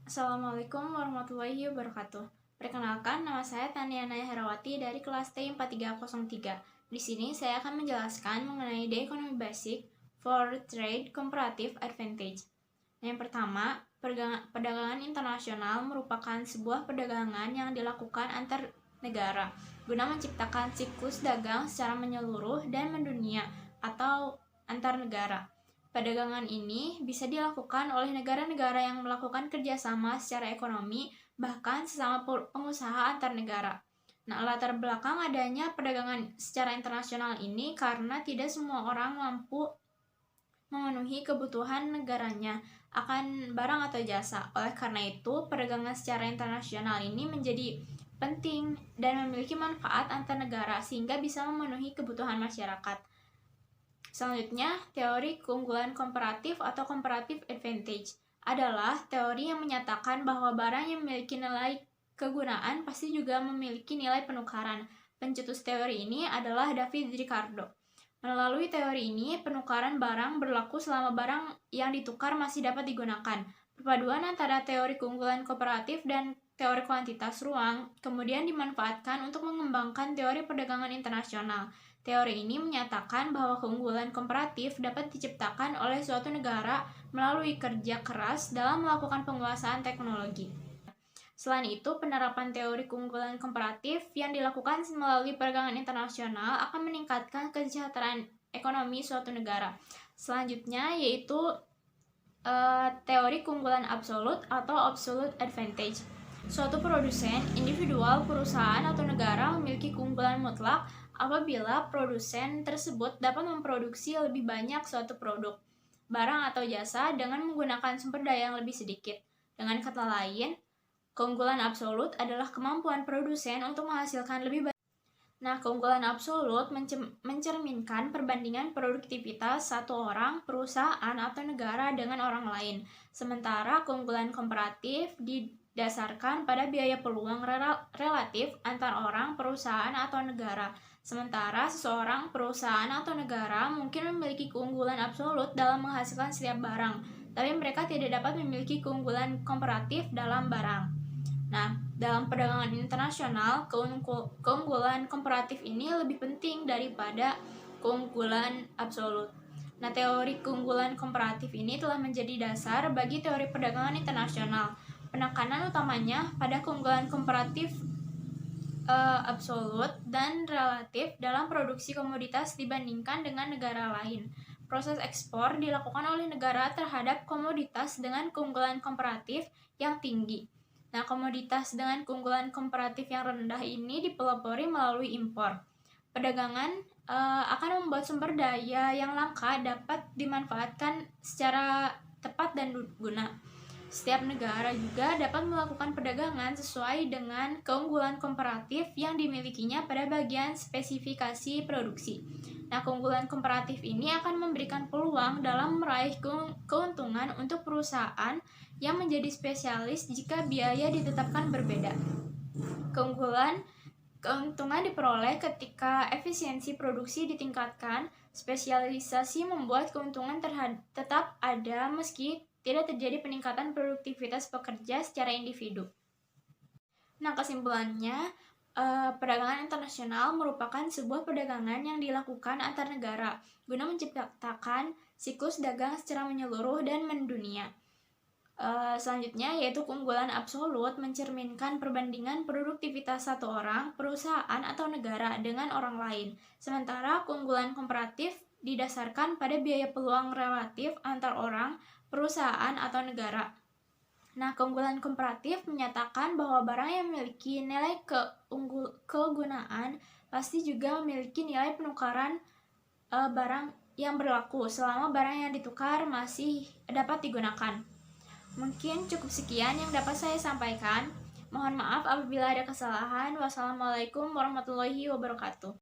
Assalamualaikum warahmatullahi wabarakatuh. Perkenalkan, nama saya Tania Naya Herawati dari kelas T4303. Di sini saya akan menjelaskan mengenai The Economy Basic for Trade Comparative Advantage. Yang pertama, perdagangan internasional merupakan sebuah perdagangan yang dilakukan antar negara guna menciptakan siklus dagang secara menyeluruh dan mendunia atau antar negara. Perdagangan ini bisa dilakukan oleh negara-negara yang melakukan kerjasama secara ekonomi, bahkan sesama pengusaha antar negara. Nah, latar belakang adanya perdagangan secara internasional ini karena tidak semua orang mampu memenuhi kebutuhan negaranya akan barang atau jasa. Oleh karena itu, perdagangan secara internasional ini menjadi penting dan memiliki manfaat antar negara sehingga bisa memenuhi kebutuhan masyarakat. Selanjutnya, teori keunggulan komparatif atau comparative advantage adalah teori yang menyatakan bahwa barang yang memiliki nilai kegunaan pasti juga memiliki nilai penukaran. Pencetus teori ini adalah David Ricardo. Melalui teori ini, penukaran barang berlaku selama barang yang ditukar masih dapat digunakan. Perpaduan antara teori keunggulan komparatif dan teori kuantitas ruang kemudian dimanfaatkan untuk mengembangkan teori perdagangan internasional. Teori ini menyatakan bahwa keunggulan komparatif dapat diciptakan oleh suatu negara melalui kerja keras dalam melakukan penguasaan teknologi. Selain itu, penerapan teori keunggulan komparatif yang dilakukan melalui perdagangan internasional akan meningkatkan kesejahteraan ekonomi suatu negara. Selanjutnya yaitu teori keunggulan absolut atau absolute advantage. Suatu produsen, individual, perusahaan, atau negara memiliki keunggulan mutlak apabila produsen tersebut dapat memproduksi lebih banyak suatu produk, barang atau jasa dengan menggunakan sumber daya yang lebih sedikit. Dengan kata lain, keunggulan absolut adalah kemampuan produsen untuk menghasilkan lebih banyak. Nah, keunggulan absolut mencerminkan perbandingan produktivitas satu orang, perusahaan, atau negara dengan orang lain. Sementara keunggulan komparatif didasarkan pada biaya peluang relatif antar orang, perusahaan, atau negara. Sementara seseorang, perusahaan, atau negara mungkin memiliki keunggulan absolut dalam menghasilkan setiap barang, tapi mereka tidak dapat memiliki keunggulan komparatif dalam barang. Nah, dalam perdagangan internasional, keunggulan komparatif ini lebih penting daripada keunggulan absolut. Nah, teori keunggulan komparatif ini telah menjadi dasar bagi teori perdagangan internasional. Penekanan utamanya pada keunggulan komparatif absolut dan relatif dalam produksi komoditas dibandingkan dengan negara lain. Proses ekspor dilakukan oleh negara terhadap komoditas dengan keunggulan komparatif yang tinggi. Nah, komoditas dengan keunggulan komparatif yang rendah ini dipelopori melalui impor. Perdagangan akan membuat sumber daya yang langka dapat dimanfaatkan secara tepat dan guna. Setiap negara juga dapat melakukan perdagangan sesuai dengan keunggulan komparatif yang dimilikinya pada bagian spesifikasi produksi. Nah, keunggulan komparatif ini akan memberikan peluang dalam meraih keuntungan untuk perusahaan yang menjadi spesialis jika biaya ditetapkan berbeda. Keuntungan diperoleh ketika efisiensi produksi ditingkatkan. Spesialisasi membuat keuntungan tetap ada meski tidak terjadi peningkatan produktivitas pekerja secara individu. Nah, kesimpulannya, perdagangan internasional merupakan sebuah perdagangan yang dilakukan antar negara guna menciptakan siklus dagang secara menyeluruh dan mendunia. Selanjutnya yaitu keunggulan absolut mencerminkan perbandingan produktivitas satu orang, perusahaan, atau negara dengan orang lain. Sementara keunggulan komparatif didasarkan pada biaya peluang relatif antar orang, perusahaan, atau negara. Nah, keunggulan komparatif menyatakan bahwa barang yang memiliki nilai kegunaan pasti juga memiliki nilai penukaran barang yang berlaku selama barang yang ditukar masih dapat digunakan. Mungkin cukup sekian yang dapat saya sampaikan. Mohon maaf apabila ada kesalahan. Wassalamualaikum warahmatullahi wabarakatuh.